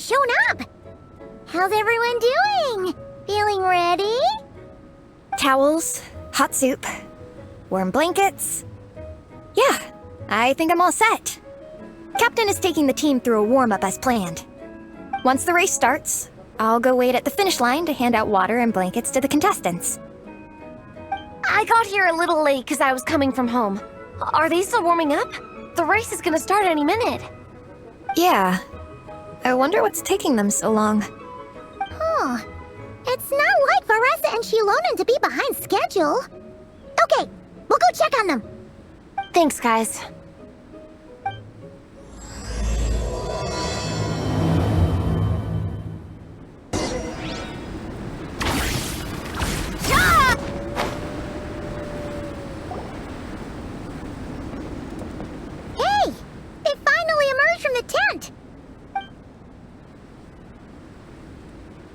shown up! How's everyone doing? Feeling ready? Towels, hot soup, warm blankets. Yeah, I think I'm all set. Captain is taking the team through a warm-up as planned. Once the race starts, I'll go wait at the finish line to hand out water and blankets to the contestants. I got here a little late because I was coming from home. Are they still warming up? The race is gonna start any minute. Yeah. I wonder what's taking them so long. Huh. It's not like Veressa and Shilonen to be behind schedule. Okay, we'll go check on them. Thanks, guys. Hey! They finally emerged from the tent!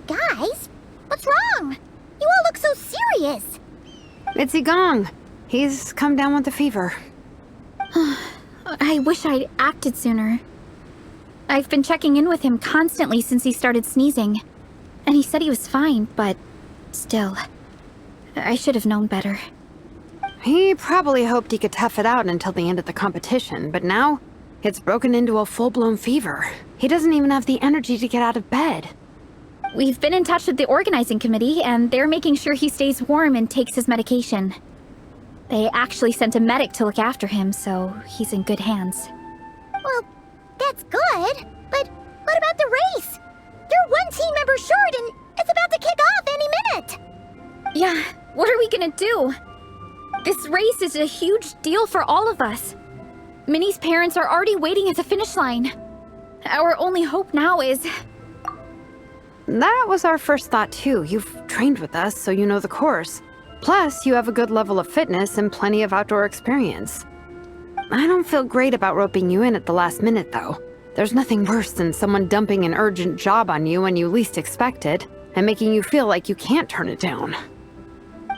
Guys, what's wrong? You all look so serious. It's Gong. He's come down with the fever. I wish I'd acted sooner. I've been checking in with him constantly since he started sneezing. And he said he was fine, but still, I should have known better. He probably hoped he could tough it out until the end of the competition, but now it's broken into a full-blown fever. He doesn't even have the energy to get out of bed. We've been in touch with the organizing committee, and they're making sure he stays warm and takes his medication. They actually sent a medic to look after him, so he's in good hands. Well, that's good, but what about the race? You're one team member short and it's about to kick off any minute! Yeah, what are we gonna do? This race is a huge deal for all of us. Minnie's parents are already waiting at the finish line. Our only hope now is... That was our first thought too. You've trained with us, so you know the course. Plus, you have a good level of fitness and plenty of outdoor experience. I don't feel great about roping you in at the last minute, though. There's nothing worse than someone dumping an urgent job on you when you least expect it, and making you feel like you can't turn it down.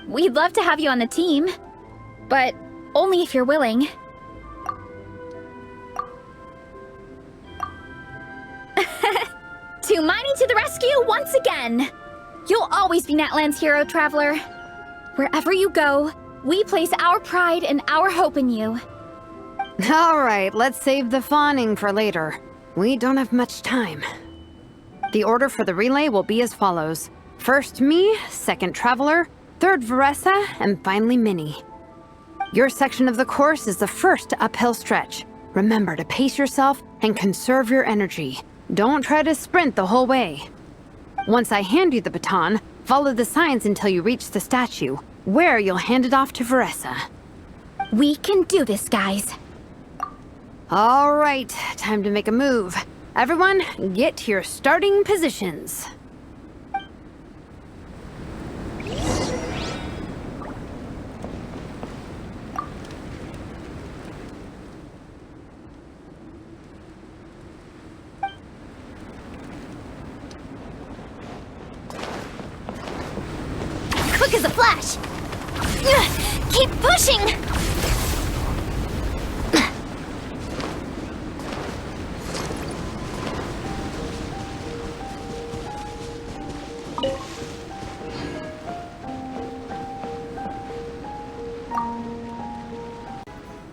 We'd love to have you on the team, but only if you're willing. To Minnie to the rescue once again! You'll always be Natlan's hero, Traveler. Wherever you go, we place our pride and our hope in you. All right, let's save the fawning for later. We don't have much time. The order for the relay will be as follows. First me, second Traveler, third Veressa, and finally Minnie. Your section of the course is the first uphill stretch. Remember to pace yourself and conserve your energy. Don't try to sprint the whole way. Once I hand you the baton, follow the signs until you reach the statue, where you'll hand it off to Veressa. We can do this, guys. All right, time to make a move. Everyone, get to your starting positions. Quick as a flash! Keep pushing!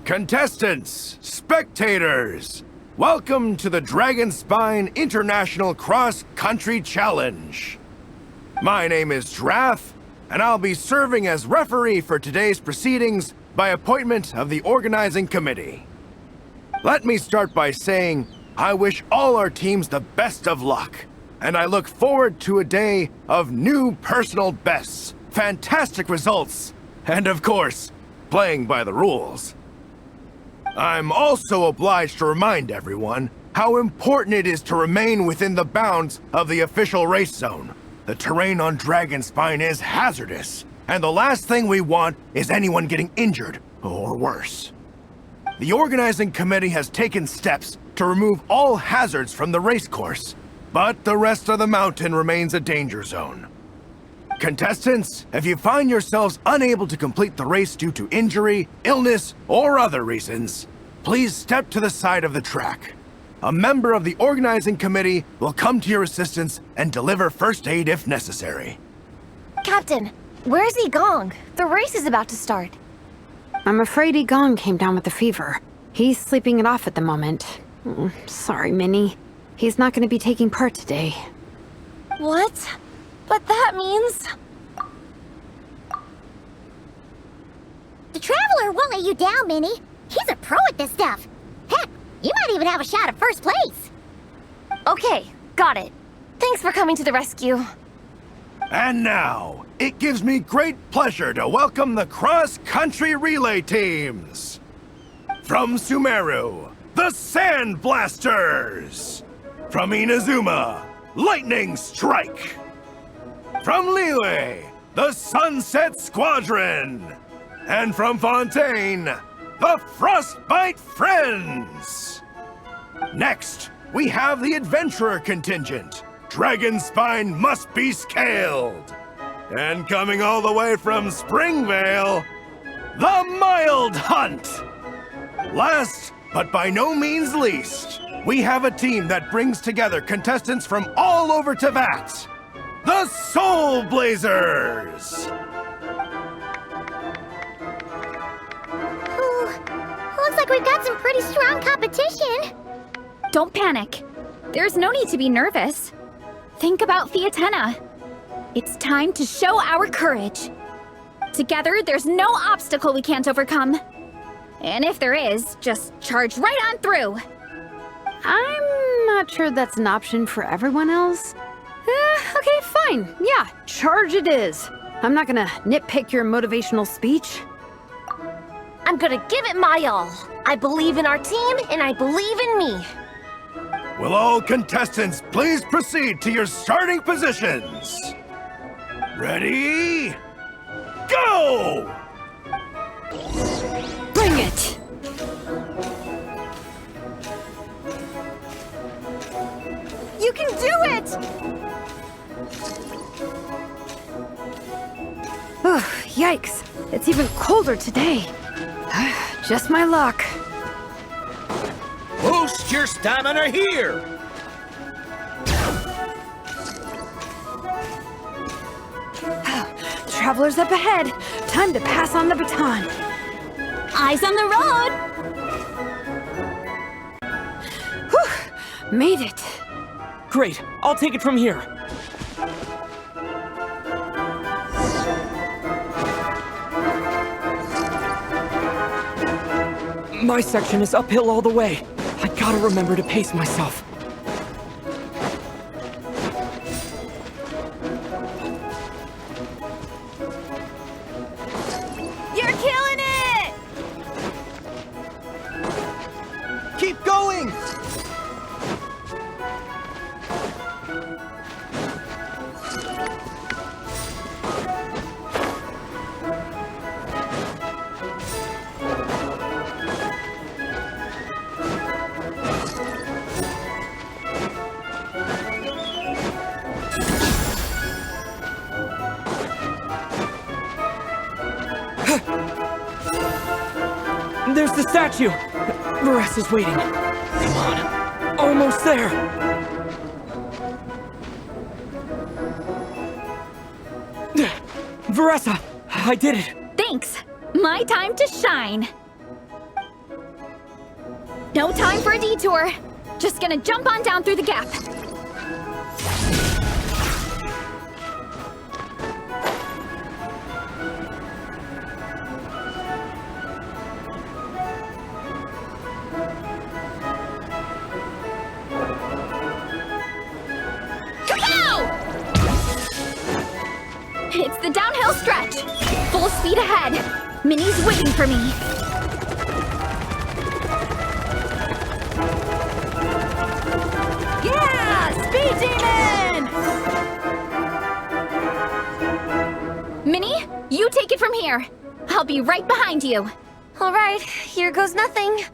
Contestants, spectators, welcome to the Dragonspine International Cross Country Challenge. My name is Drath, and I'll be serving as referee for today's proceedings by appointment of the organizing committee. Let me start by saying I wish all our teams the best of luck, and I look forward to a day of new personal bests, fantastic results, and of course, playing by the rules. I'm also obliged to remind everyone how important it is to remain within the bounds of the official race zone. The terrain on Dragonspine is hazardous, and the last thing we want is anyone getting injured, or worse. The organizing committee has taken steps to remove all hazards from the race course, but the rest of the mountain remains a danger zone. Contestants, if you find yourselves unable to complete the race due to injury, illness, or other reasons, please step to the side of the track. a member of the organizing committee will come to your assistance and deliver first aid if necessary. Captain, where's Igong? The race is about to start. I'm afraid Igong came down with the fever. He's sleeping it off at the moment. Sorry, Minnie. He's not going to be taking part today. What? But that means... The Traveler won't let you down, Minnie. He's a pro at this stuff. Heck, you might even have a shot at first place. Okay, got it. Thanks for coming to the rescue. And now, it gives me great pleasure to welcome the cross-country relay teams. From Sumeru, the Sand Blasters. From Inazuma, Lightning Strike. From Liyue, the Sunset Squadron. And from Fontaine, the Frostbite Friends. Next, we have the Adventurer contingent. Dragon Spine must be scaled. And coming all the way from Springvale, the Mild Hunt. Last, but by no means least, we have a team that brings together contestants from all over Teyvat. The Soulblazers! Looks like we've got some pretty strong competition. Don't panic. There's no need to be nervous. Think about Theatena. It's time to show our courage. Together, there's no obstacle we can't overcome. And if there is, just charge right on through. I'm not sure that's an option for everyone else. Okay, fine. Yeah, charge it is. I'm not gonna nitpick your motivational speech. I'm gonna give it my all. I believe in our team, and I believe in me. Will all contestants please proceed to your starting positions? Ready? Go! Bring it! You can do it! Ugh, yikes. It's even colder today. Just my luck. Boost your stamina here! Travelers up ahead. Time to pass on the baton. Eyes on the road! Whew, made it. Great, I'll take it from here. My section is uphill all the way. I gotta remember to pace myself. You're killing it! Keep going! There's the statue! Varese is waiting. Come on. Almost there! Varese! I did it! Thanks. My time to shine. No time for a detour. Just gonna jump on down through the gap. It's the downhill stretch. Full speed ahead. Minnie's waiting for me. Yeah! Speed demon! Minnie, you take it from here. I'll be right behind you. All right, here goes nothing.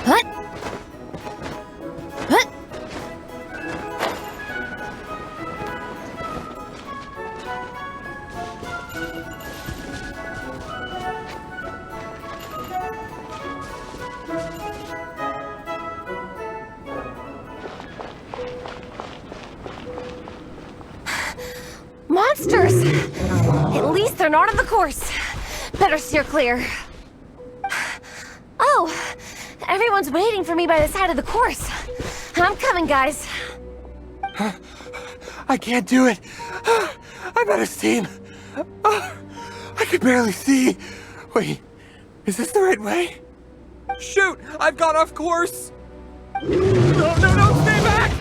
Hut! Hut! monsters! At least they're not on the course. Better steer clear. Oh, everyone's waiting for me by the side of the course. I'm coming, guys. I can't do it. I'm out of steam. I can barely see. Wait, is this the right way? Shoot! I've got off course! No, stay back!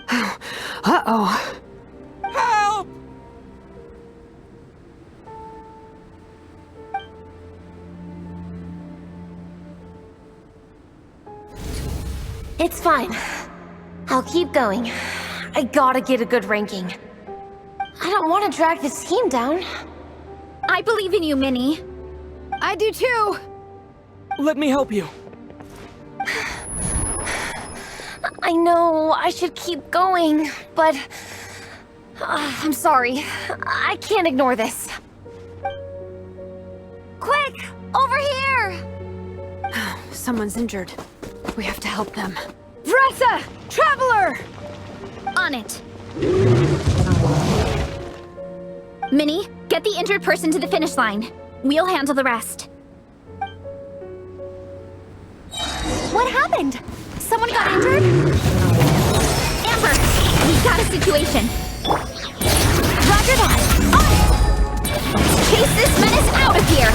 Uh-oh. Help! It's fine. I'll keep going. I gotta get a good ranking. I don't want to drag this team down. I believe in you, Minnie. I do too. Let me help you. I know I should keep going, but... I'm sorry. I can't ignore this. Quick! Over here! Someone's injured. We have to help them. Vressa! Traveler! On it. Minnie, get the injured person to the finish line. We'll handle the rest. What happened? Someone got injured? Amber, we've got a situation. Roger that. On it! Let's chase this menace out of here.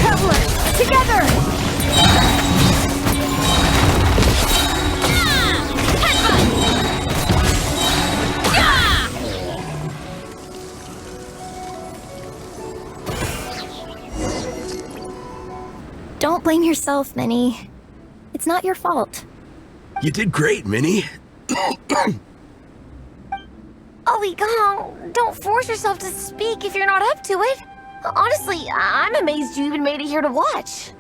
Traveler! Together! Don't blame yourself, Minnie. It's not your fault. You did great, Minnie. Ollie Gong, don't force yourself to speak if you're not up to it. Honestly, I'm amazed you even made it here to watch.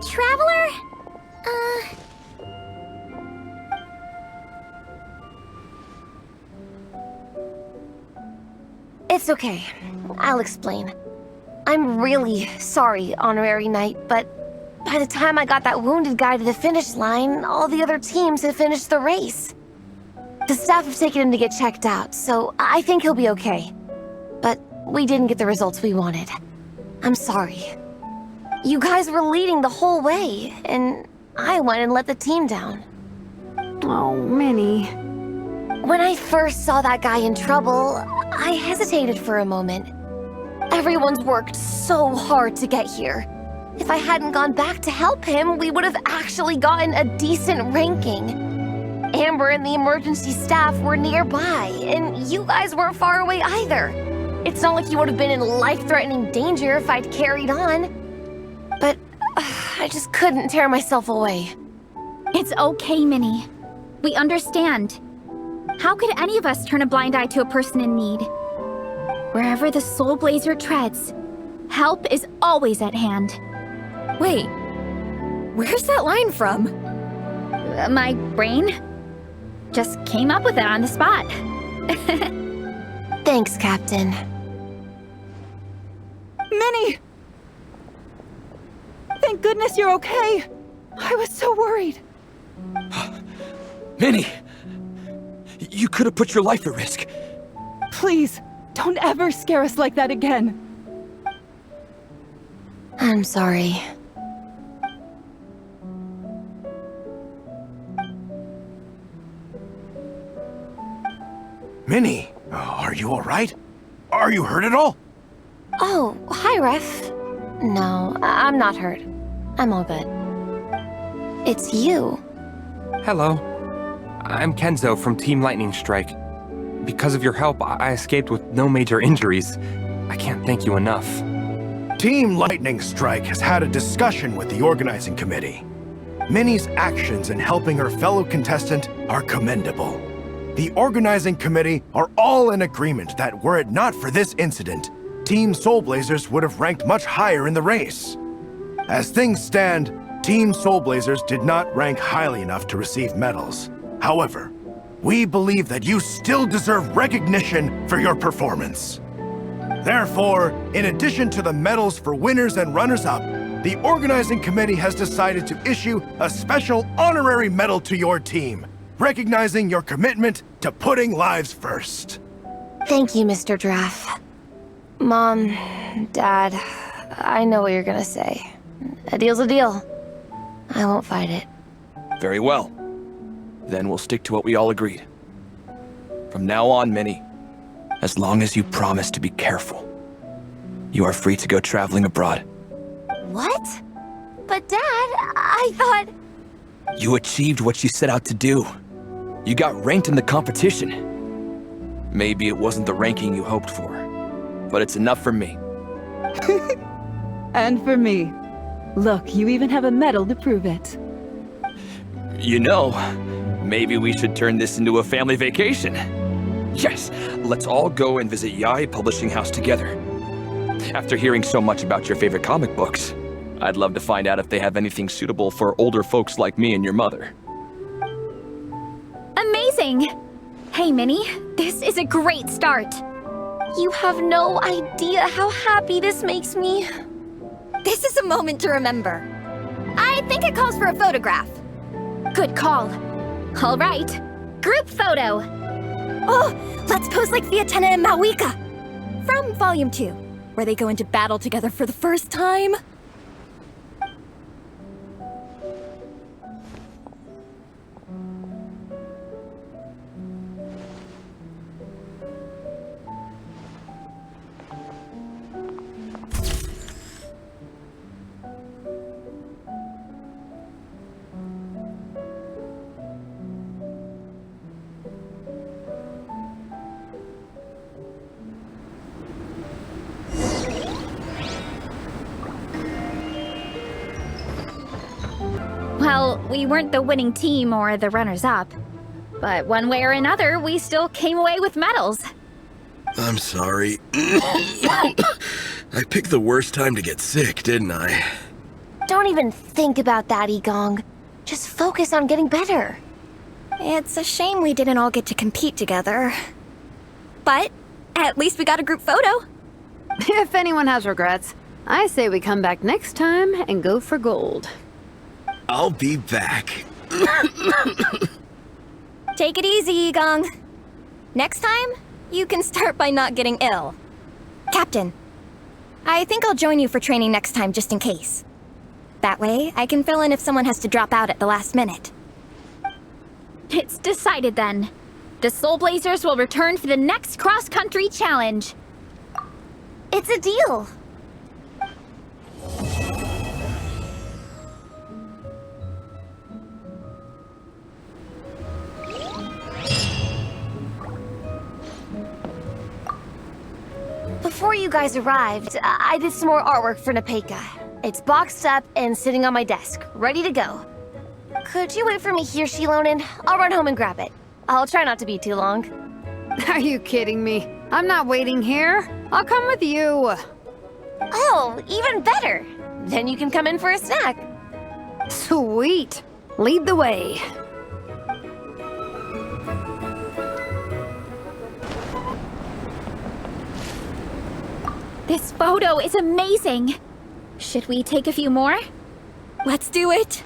Traveler? It's okay. I'll explain. I'm really sorry, Honorary Knight, but by the time I got that wounded guy to the finish line, all the other teams had finished the race. The staff have taken him to get checked out, so I think he'll be okay. But we didn't get the results we wanted. I'm sorry. You guys were leading the whole way, and I went and let the team down. Oh, Minnie. When I first saw that guy in trouble, I hesitated for a moment. Everyone's worked so hard to get here. If I hadn't gone back to help him, we would have actually gotten a decent ranking. Amber and the emergency staff were nearby, and you guys weren't far away either. It's not like you would have been in life-threatening danger if I'd carried on. But I just couldn't tear myself away. It's okay, Minnie. We understand. How could any of us turn a blind eye to a person in need? Wherever the Soulblazer treads, help is always at hand. Wait, where's that line from? My brain just came up with it on the spot. Thanks, Captain. Minnie! Thank goodness you're okay. I was so worried. Minnie! You could have put your life at risk. Please, don't ever scare us like that again. I'm sorry. Minnie, are you all right? Are you hurt at all? Oh, hi, Ref. No, I'm not hurt. I'm all good. It's you. Hello. I'm Kenzo from Team Lightning Strike. Because of your help, I escaped with no major injuries. I can't thank you enough. Team Lightning Strike has had a discussion with the organizing committee. Minnie's actions in helping her fellow contestant are commendable. The organizing committee are all in agreement that were it not for this incident, Team Soulblazers would have ranked much higher in the race. As things stand, Team Soulblazers did not rank highly enough to receive medals. However, we believe that you still deserve recognition for your performance. Therefore, in addition to the medals for winners and runners-up, the organizing committee has decided to issue a special honorary medal to your team, recognizing your commitment to putting lives first. Thank you, Mr. Draff. Mom, Dad, I know what you're gonna say. A deal's a deal. I won't fight it. Very well. Then we'll stick to what we all agreed. From now on, Minnie, as long as you promise to be careful, you are free to go traveling abroad. What? But Dad, I thought... You achieved what you set out to do. You got ranked in the competition. Maybe it wasn't the ranking you hoped for, but it's enough for me. And for me. Look, you even have a medal to prove it. You know, maybe we should turn this into a family vacation. Yes, let's all go and visit Yae Publishing House together. After hearing so much about your favorite comic books, I'd love to find out if they have anything suitable for older folks like me and your mother. Amazing! Hey, Minnie, this is a great start. You have no idea how happy this makes me. This is a moment to remember. I think it calls for a photograph. Good call. All right, group photo. Oh, let's pose like Vietena and Mawika. From Volume 2, where they go into battle together for the first time. Well, we weren't the winning team or the runners-up. But one way or another, we still came away with medals. I'm sorry. I picked the worst time to get sick, didn't I? Don't even think about that, Igong. Just focus on getting better. It's a shame we didn't all get to compete together. But at least we got a group photo. If anyone has regrets, I say we come back next time and go for gold. I'll be back. Take it easy, Igong. Next time, you can start by not getting ill. Captain, I think I'll join you for training next time just in case. That way, I can fill in if someone has to drop out at the last minute. It's decided then. The Soulblazers will return for the next cross-country challenge. It's a deal. Before you guys arrived, I did some more artwork for Nepeka. It's boxed up and sitting on my desk, ready to go. Could you wait for me here, Shilonen? I'll run home and grab it. I'll try not to be too long. Are you kidding me? I'm not waiting here. I'll come with you. Oh, even better. Then you can come in for a snack. Sweet. Lead the way. This photo is amazing. Should we take a few more? Let's do it.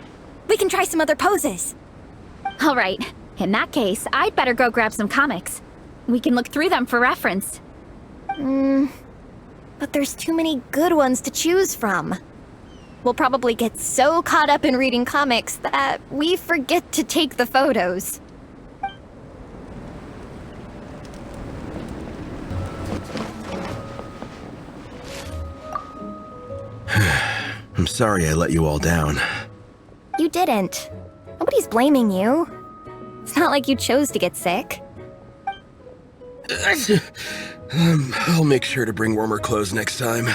We can try some other poses. All right. In that case, I'd better go grab some comics. We can look through them for reference. But there's too many good ones to choose from. We'll probably get so caught up in reading comics that we forget to take the photos. I'm sorry I let you all down. You didn't. Nobody's blaming you. It's not like you chose to get sick. I'll make sure to bring warmer clothes next time.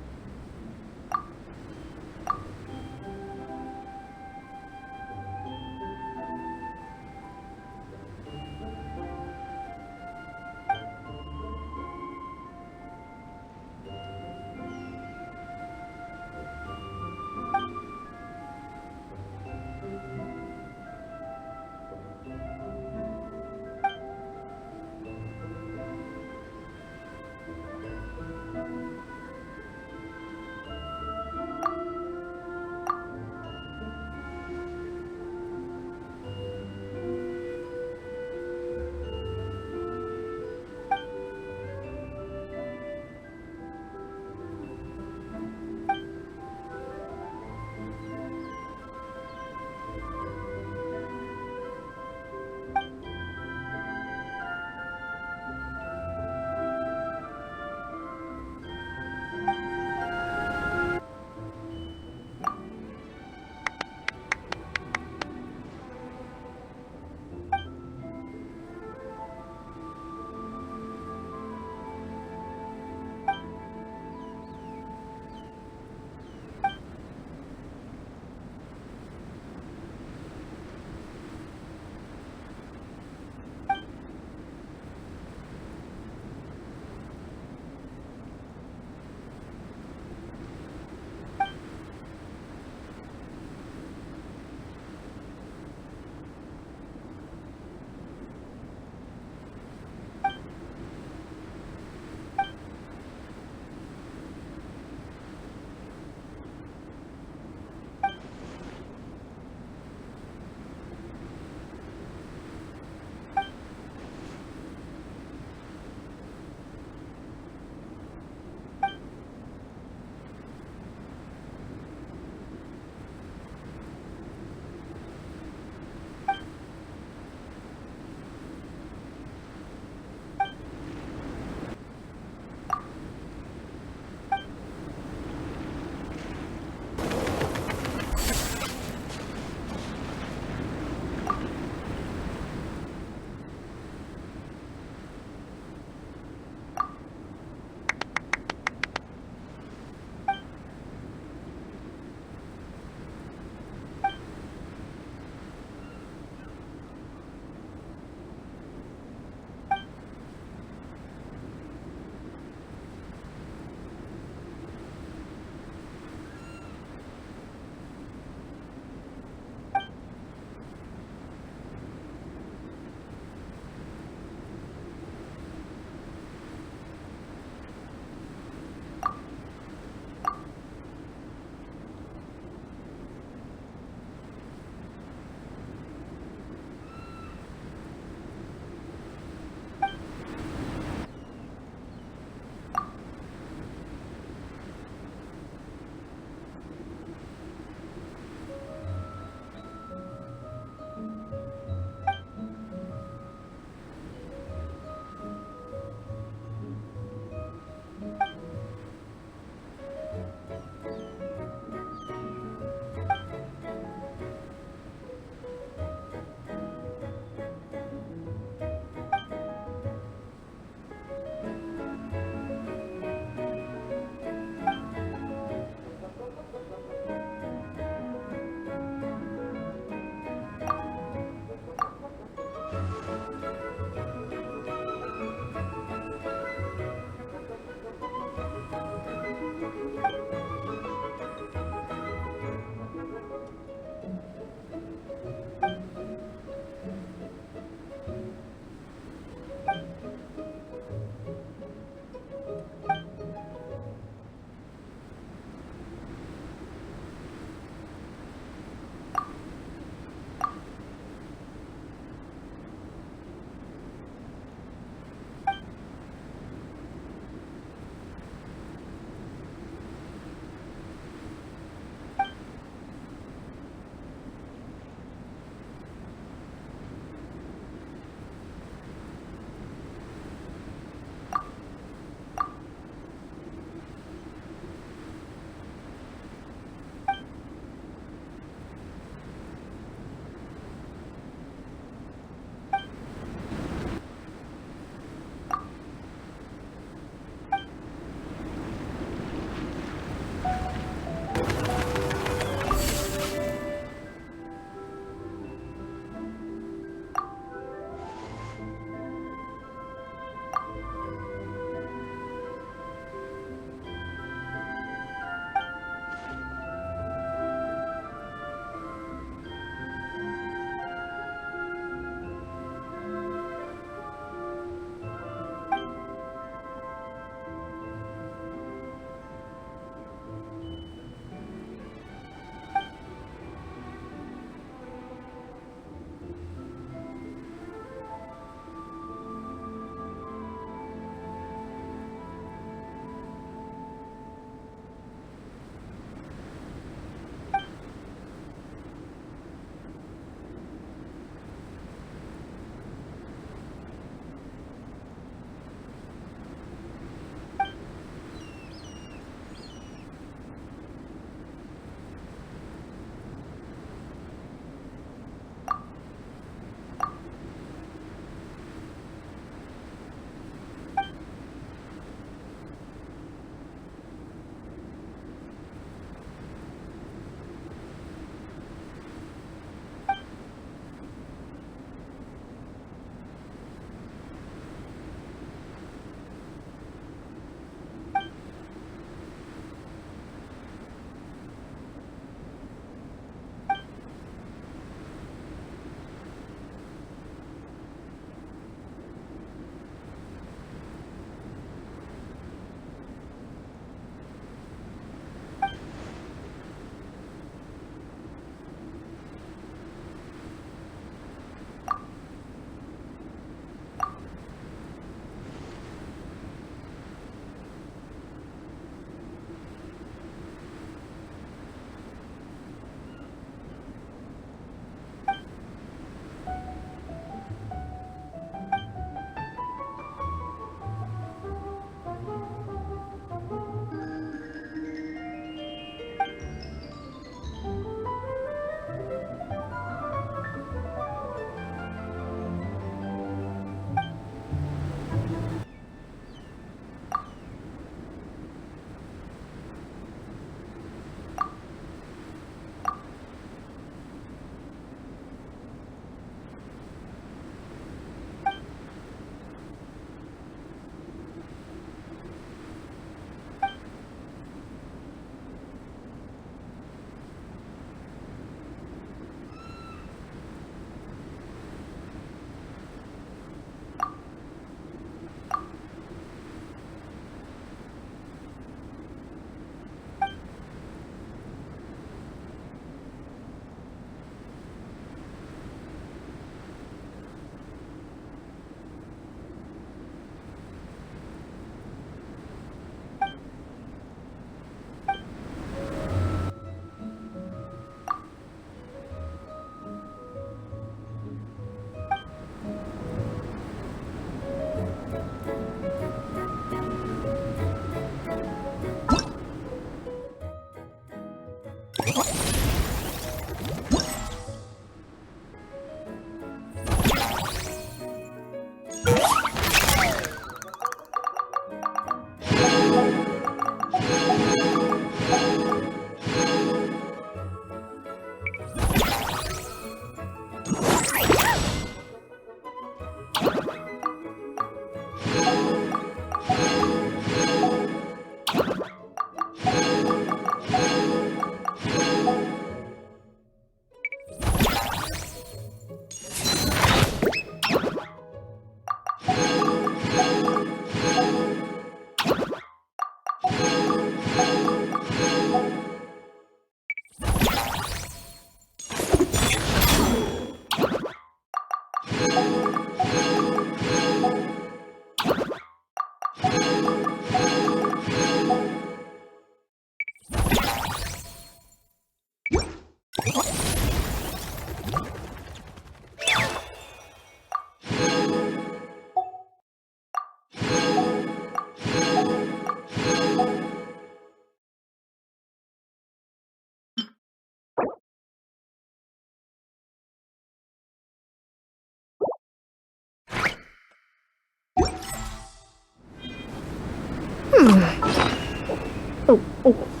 Oh.